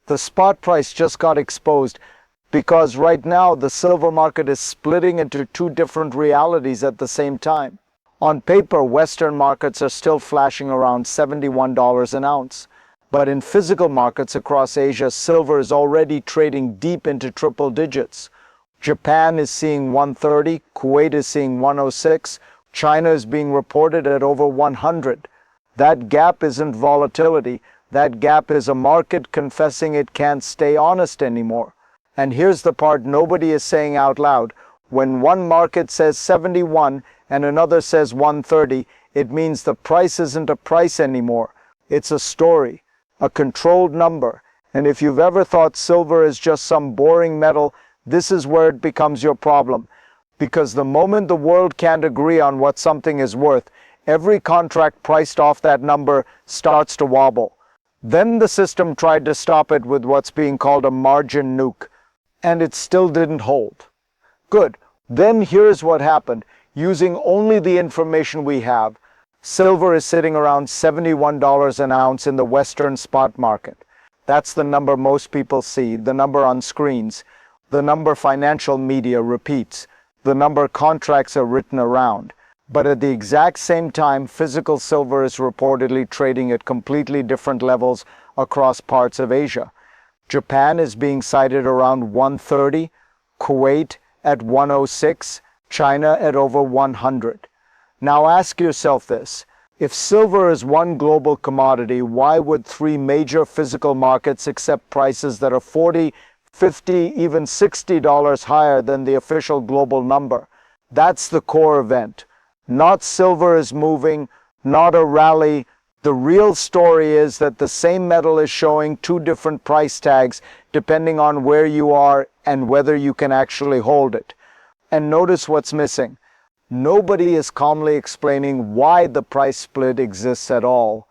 The spot price just got exposed because right now the silver market is splitting into two different realities at the same time. On paper, Western markets are still flashing around $71 an ounce. But in physical markets across Asia, silver is already trading deep into triple digits. Japan is seeing 130, Kuwait is seeing 106, China is being reported at over 100. That gap isn't volatility. That gap is a market confessing it can't stay honest anymore. And here's the part nobody is saying out loud. When one market says 71 and another says 130, it means the price isn't a price anymore. It's a story, a controlled number. And if you've ever thought silver is just some boring metal, this is where it becomes your problem. Because the moment the world can't agree on what something is worth, every contract priced off that number starts to wobble. Then the system tried to stop it with what's being called a margin nuke, and it still didn't hold. Good. Then here's what happened. Using only the information we have, silver is sitting around $71 an ounce in the Western spot market. That's the number most people see, the number on screens, the number financial media repeats, the number contracts are written around. But at the exact same time, physical silver is reportedly trading at completely different levels across parts of Asia. Japan is being cited around 130, Kuwait at 106, China at over 100. Now ask yourself this. If silver is one global commodity, why would three major physical markets accept prices that are $40, $50, even $60 higher than the official global number? That's the core event. Not silver is moving, not a rally. The real story is that the same metal is showing two different price tags depending on where you are and whether you can actually hold it. And notice what's missing. Nobody is calmly explaining why the price split exists at all.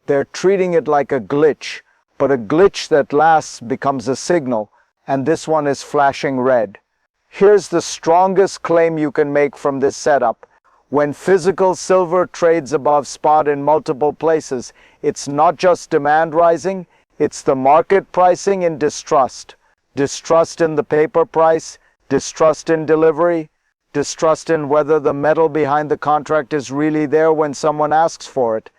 They're treating it like a glitch, but a glitch that lasts becomes a signal, and this one is flashing red. Here's the strongest claim you can make from this setup. When physical silver trades above spot in multiple places, it's not just demand rising, it's the market pricing in distrust. Distrust in the paper price, distrust in delivery, distrust in whether the metal behind the contract is really there when someone asks for it.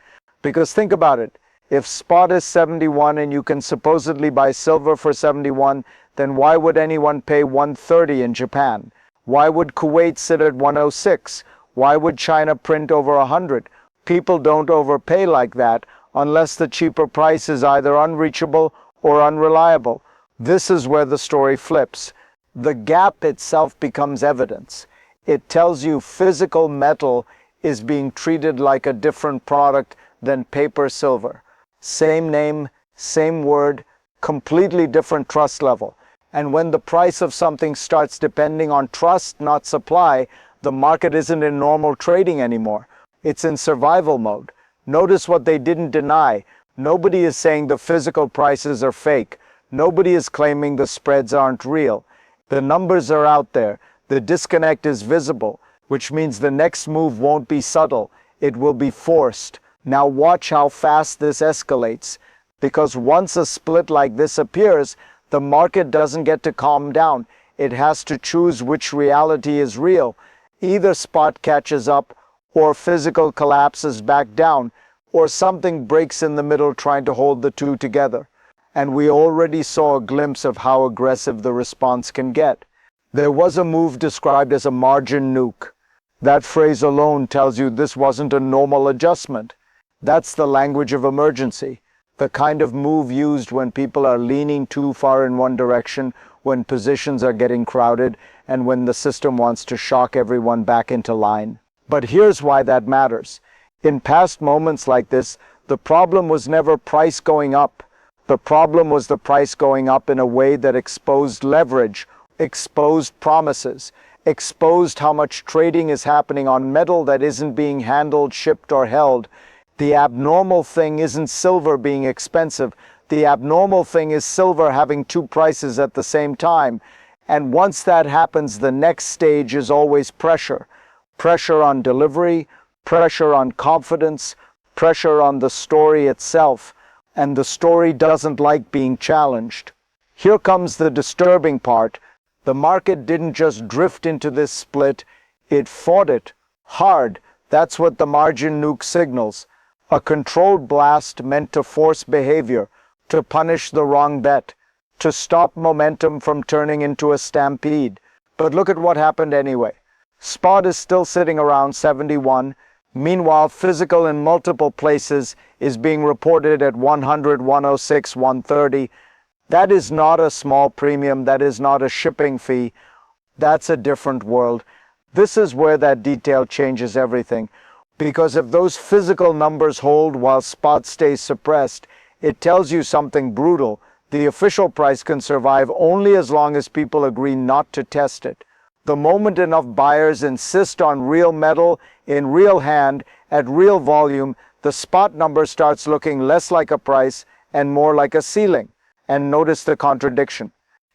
Because think about it, if spot is 71 and you can supposedly buy silver for 71, then why would anyone pay 130 in Japan? Why would Kuwait sit at 106? Why would China print over 100? People don't overpay like that unless the cheaper price is either unreachable or unreliable. This is where the story flips. The gap itself becomes evidence. It tells you physical metal is being treated like a different product than paper silver. Same name, same word, completely different trust level. And when the price of something starts depending on trust, not supply, the market isn't in normal trading anymore. It's in survival mode. Notice what they didn't deny. Nobody is saying the physical prices are fake. Nobody is claiming the spreads aren't real. The numbers are out there. The disconnect is visible, which means the next move won't be subtle. It will be forced. Now watch how fast this escalates. Because once a split like this appears, the market doesn't get to calm down. It has to choose which reality is real. Either spot catches up, or physical collapses back down, or something breaks in the middle trying to hold the two together. And we already saw a glimpse of how aggressive the response can get. There was a move described as a margin nuke. That phrase alone tells you this wasn't a normal adjustment. That's the language of emergency, the kind of move used when people are leaning too far in one direction, when positions are getting crowded, and when the system wants to shock everyone back into line. But here's why that matters. In past moments like this, the problem was never price going up. The problem was the price going up in a way that exposed leverage, exposed promises, exposed how much trading is happening on metal that isn't being handled, shipped, or held. The abnormal thing isn't silver being expensive. The abnormal thing is silver having two prices at the same time. And once that happens, the next stage is always pressure. Pressure on delivery, pressure on confidence, pressure on the story itself. and the story doesn't like being challenged. Here comes the disturbing part. The market didn't just drift into this split, it fought it hard. That's what the margin nuke signals. A controlled blast meant to force behavior, to punish the wrong bet, to stop momentum from turning into a stampede. But look at what happened anyway. Spot is still sitting around 71. Meanwhile, physical in multiple places is being reported at 100, 106, 130. That is not a small premium. That is not a shipping fee. That's a different world. This is where that detail changes everything. Because if those physical numbers hold while spot stays suppressed, it tells you something brutal. The official price can survive only as long as people agree not to test it. The moment enough buyers insist on real metal, in real hand, at real volume, the spot number starts looking less like a price and more like a ceiling. And notice the contradiction.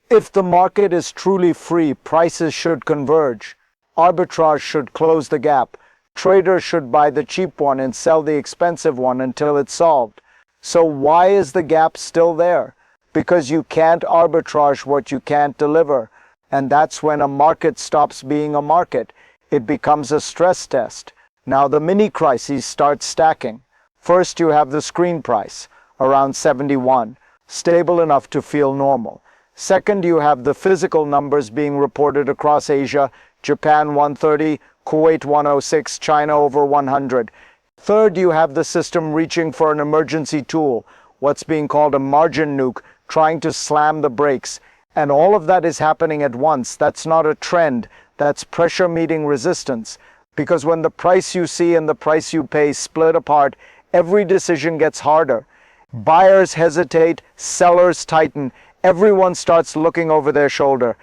If the market is truly free, prices should converge. Arbitrage should close the gap. Traders should buy the cheap one and sell the expensive one until it's solved. So why is the gap still there? Because you can't arbitrage what you can't deliver. And that's when a market stops being a market. It becomes a stress test. Now the mini crises start stacking. First you have the screen price, around 71, stable enough to feel normal. Second, you have the physical numbers being reported across Asia, Japan 130, Kuwait 106, China over 100. Third, you have the system reaching for an emergency tool, what's being called a margin nuke, trying to slam the brakes. And all of that is happening at once. That's not a trend. That's pressure meeting resistance. Because when the price you see and the price you pay split apart, every decision gets harder. Buyers hesitate, sellers tighten, everyone starts looking over their shoulder.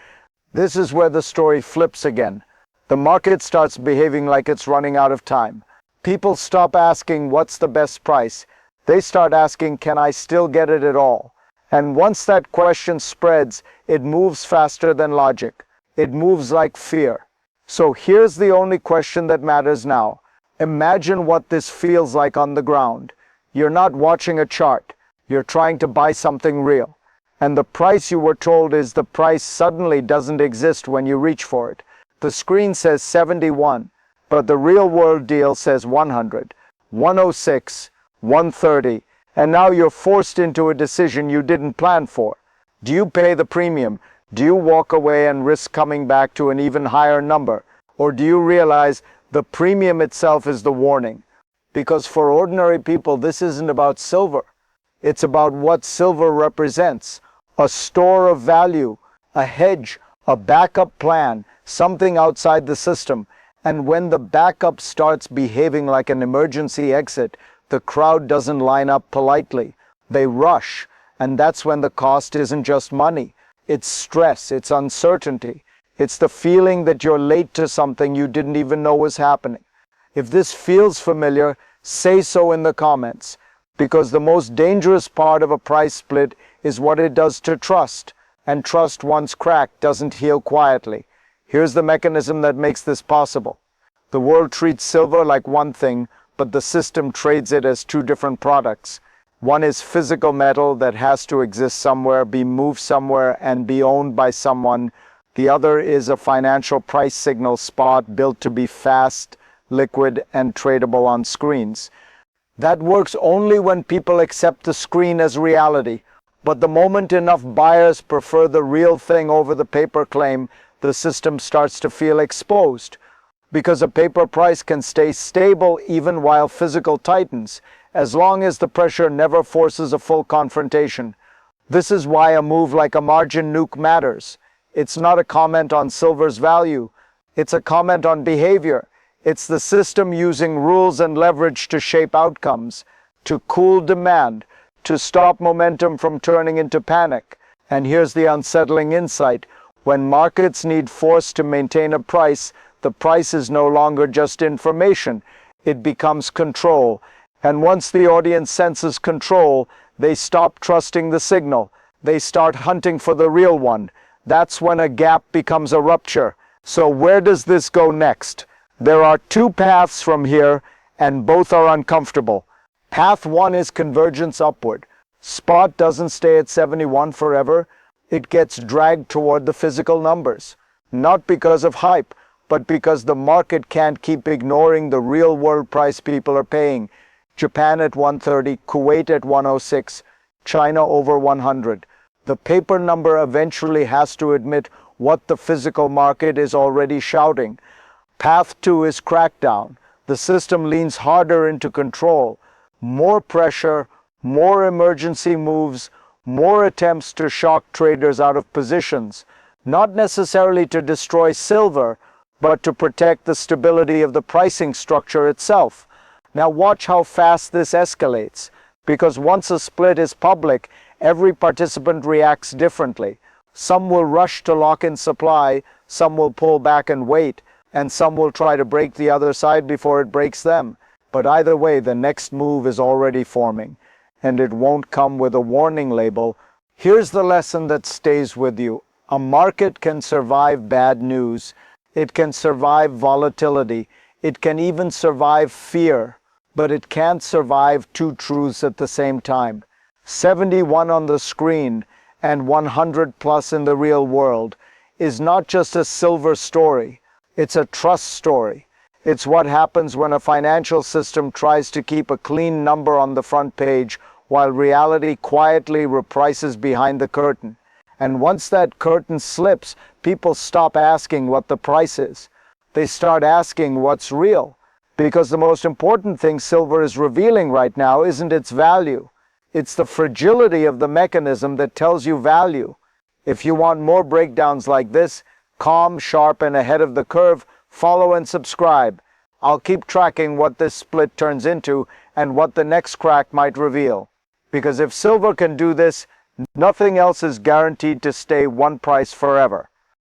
This is where the story flips again. The market starts behaving like it's running out of time. People stop asking what's the best price. They start asking, can I still get it at all? And once that question spreads, it moves faster than logic. It moves like fear. So here's the only question that matters now. Imagine what this feels like on the ground. You're not watching a chart. You're trying to buy something real. And the price you were told is the price suddenly doesn't exist when you reach for it. The screen says 71, but the real world deal says 100, 106, 130, and now you're forced into a decision you didn't plan for. Do you pay the premium? Do you walk away and risk coming back to an even higher number? Or do you realize the premium itself is the warning? Because for ordinary people, this isn't about silver. It's about what silver represents. A store of value, a hedge, a backup plan, something outside the system. And when the backup starts behaving like an emergency exit, the crowd doesn't line up politely. They rush. And that's when the cost isn't just money. It's stress, it's uncertainty. It's the feeling that you're late to something you didn't even know was happening. If this feels familiar, say so in the comments. Because the most dangerous part of a price split is what it does to trust. And trust once cracked doesn't heal quietly. Here's the mechanism that makes this possible. The world treats silver like one thing, but the system trades it as two different products. One is physical metal that has to exist somewhere, be moved somewhere, and be owned by someone. The other is a financial price signal spot built to be fast, liquid, and tradable on screens. That works only when people accept the screen as reality. But the moment enough buyers prefer the real thing over the paper claim, the system starts to feel exposed. Because a paper price can stay stable even while physical tightens, as long as the pressure never forces a full confrontation. This is why a move like a margin nuke matters. It's not a comment on silver's value. It's a comment on behavior. It's the system using rules and leverage to shape outcomes, to cool demand, to stop momentum from turning into panic. And here's the unsettling insight. When markets need force to maintain a price, the price is no longer just information. It becomes control. And once the audience senses control, they stop trusting the signal. They start hunting for the real one. That's when a gap becomes a rupture. So where does this go next? There are two paths from here, and both are uncomfortable. Path one is convergence upward. Spot doesn't stay at 71 forever. It gets dragged toward the physical numbers. Not because of hype, but because the market can't keep ignoring the real world price people are paying. Japan at 130, Kuwait at 106, China over 100. The paper number eventually has to admit what the physical market is already shouting. Path 2 is crackdown. The system leans harder into control. More pressure, more emergency moves, more attempts to shock traders out of positions, not necessarily to destroy silver, but to protect the stability of the pricing structure itself. Now watch how fast this escalates, because once a split is public, every participant reacts differently. Some will rush to lock in supply, some will pull back and wait, and some will try to break the other side before it breaks them. But either way, the next move is already forming, and it won't come with a warning label. Here's the lesson that stays with you. A market can survive bad news. It can survive volatility. It can even survive fear. But it can't survive two truths at the same time. 71 on the screen and 100 plus in the real world is not just a silver story. It's a trust story. It's what happens when a financial system tries to keep a clean number on the front page while reality quietly reprices behind the curtain. And once that curtain slips, people stop asking what the price is. They start asking what's real. Because the most important thing silver is revealing right now isn't its value. It's the fragility of the mechanism that tells you value. If you want more breakdowns like this, calm, sharp, and ahead of the curve, follow and subscribe. I'll keep tracking what this split turns into and what the next crack might reveal. Because if silver can do this, nothing else is guaranteed to stay one price forever.